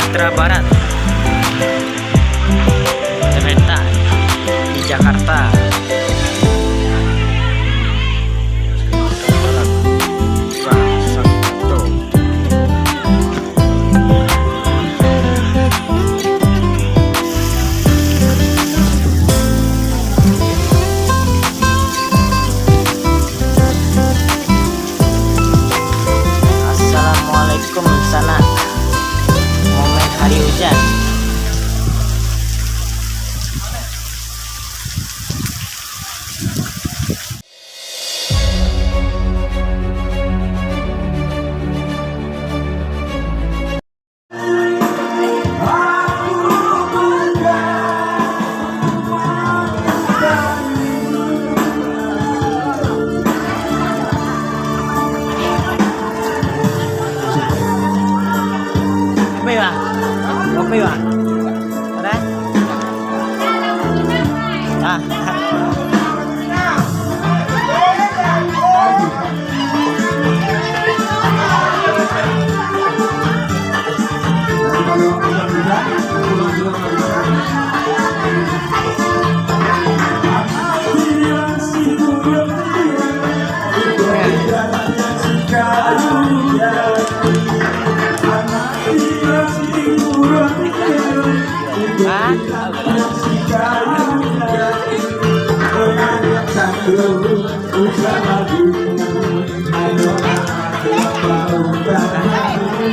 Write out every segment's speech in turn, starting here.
Sumatera Barat, kereta di Jakarta. Assalamualaikum sana, momen hari hujan. Kopi bang, ada?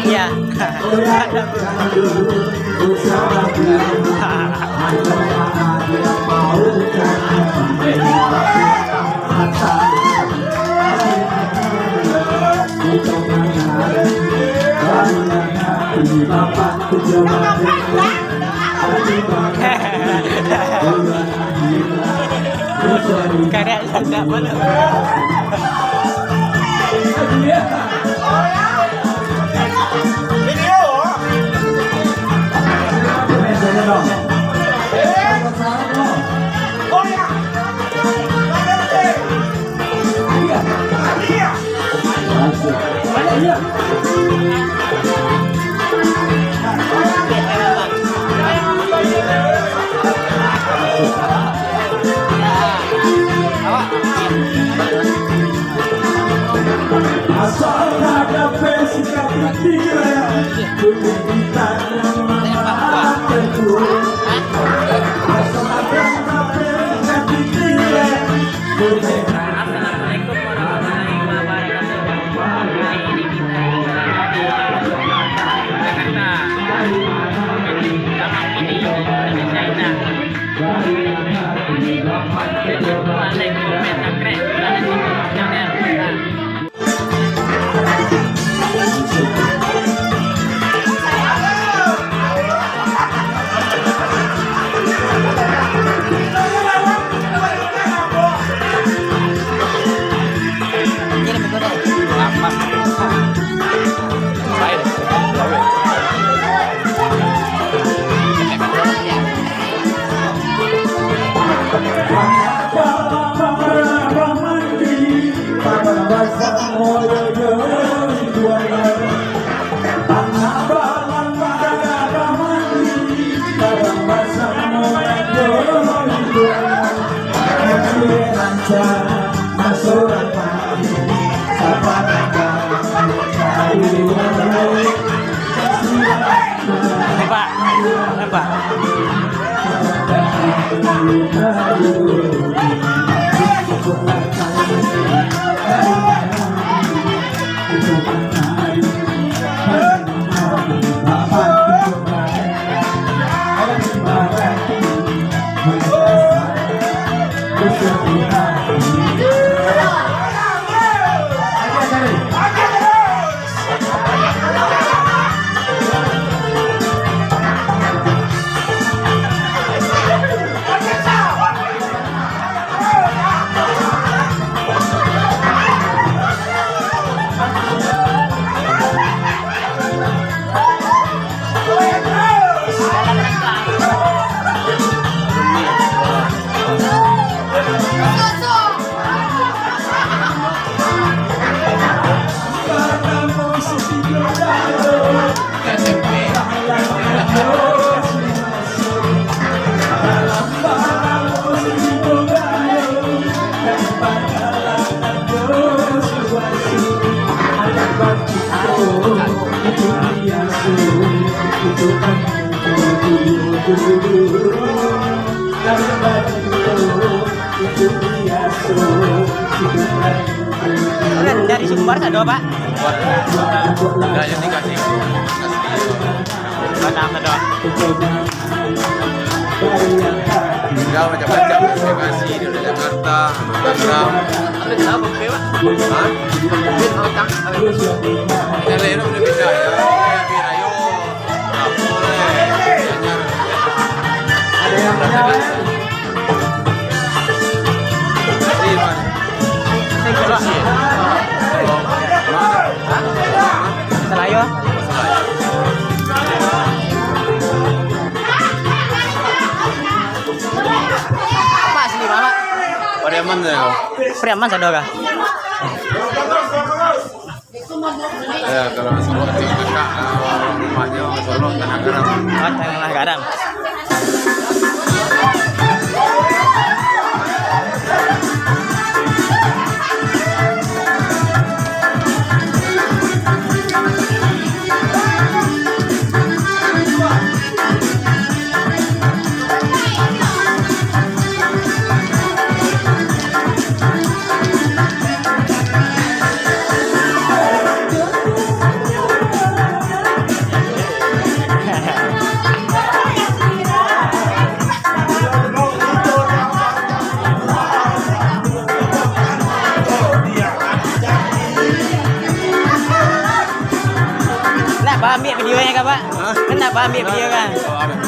Iya. Karya enggak boleh. Asal ada pesikat tiga, kita Assalamualaikum warahmatullahi wabarakatuh. Hari ini kita di Jakarta. Taman Mini Indonesia Indah. Waalaikumsalam keren. Pak. Kalian dari Sumbar ada Pak? Enggak yang dikasih. Banam ada. Enggak macam-macam dikasih di Jakarta, Tangerang. Ada kenapa Pak? Hah? Kita lihat udah bisa ya. Birayo. Enggak boleh. Ada yang Selayo. Apa asli Pak? Pariaman ya kau. Priaman ada kah? Ya kalau Solo di kakak rumahnya Solo Tanah Garam. Oh, Tanah Garam. Kenapa ambil videonya kak Pak? Hah? Kenapa ambil video kan?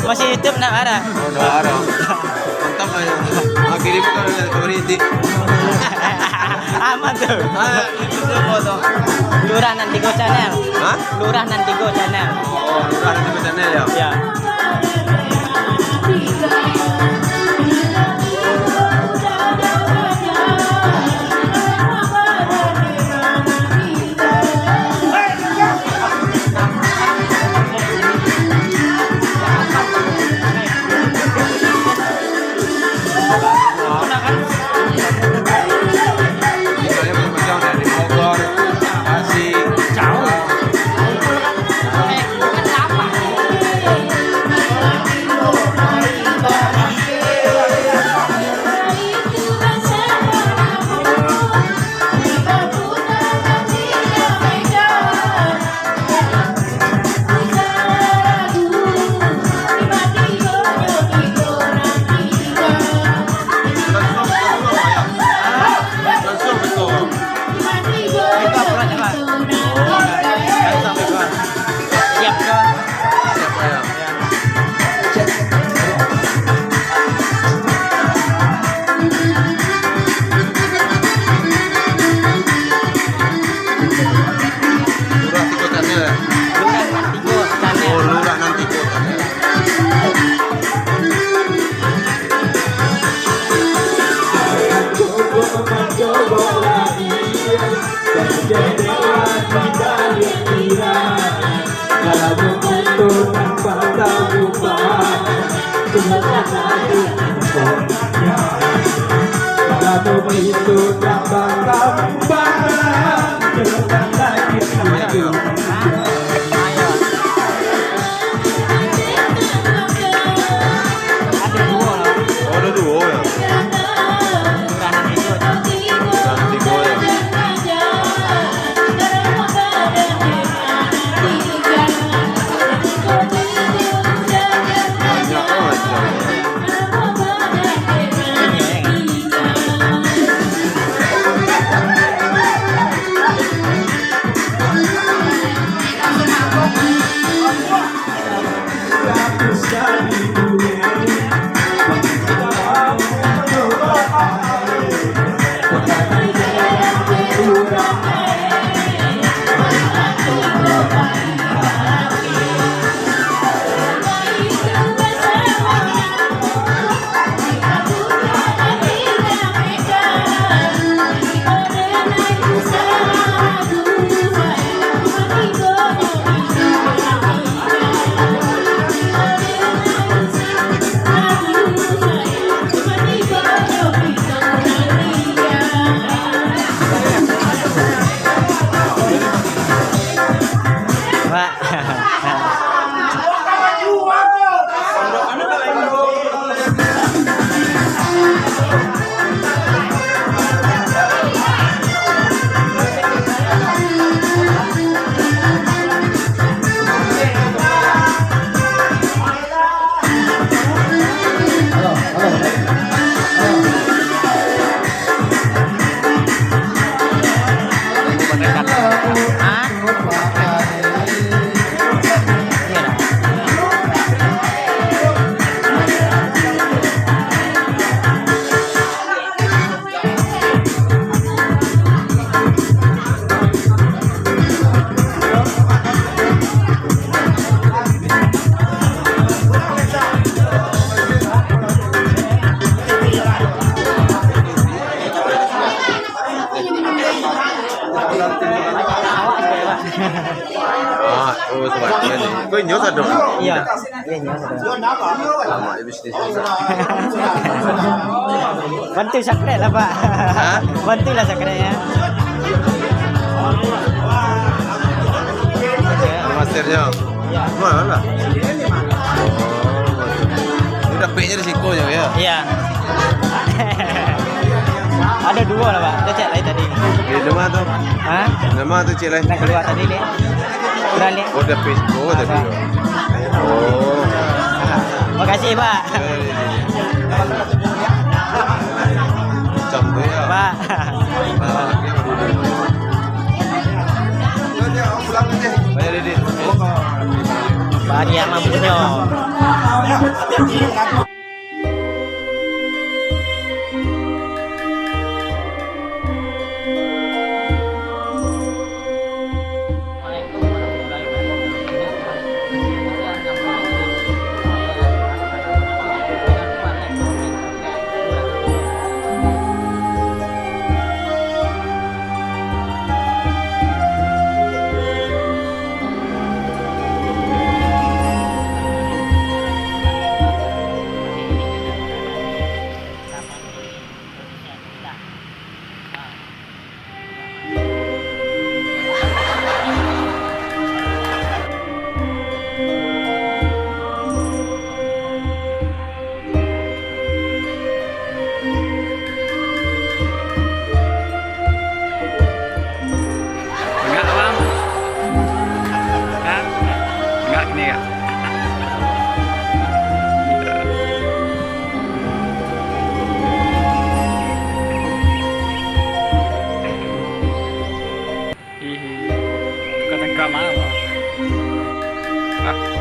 Masih YouTube nak ada? Oh, udah ada. Mantap lah ya. Kirim ke community. Aman tuh. Itu siapa tuh? Lurah Nantigo channel. Hah? Lurah Nantigo channel. Oh, udah ada di channel ya. Ya. Misalnya macam-macam dari Bogor, Bekasi, Jauh. langsung betul. Itu apa aja Pak? Siap ke? Siapa ya? Lurah Tiko channel ya? Lurah Nantigo Oh, channel. Lurah nanti Tiko channel. Itu tak bakal jangan lagi Banyak ya? Ayo. Ada dua loh. Oh, ada dua ya? Lurah Nantigo. Lurah nanti Tiko ya? Banyak banget ya. Ini ya kan? Pak. Oh, sebabnya nih. Gue nyos ada. Iya. Iya nyos ada. Lama di bisnis. Bantu sakret lah Pak. Hah? Bantulah sakretnya. Masternya. Iya. Mana lah? Oh, udah P-nya di sikonya ya. Iya. Ada dua lah Pak. Ada cek lain tadi. Di nama tuh. Hah? Nama tuh cilai. Nah keluar tadi deh. Udah lihat. Oh, udah Facebook tadi. Oh. Makasih Pak. Jam tuh ya. Pak. Banyak Didi. Pak dia mampunya. Kata enggak mau. Ah.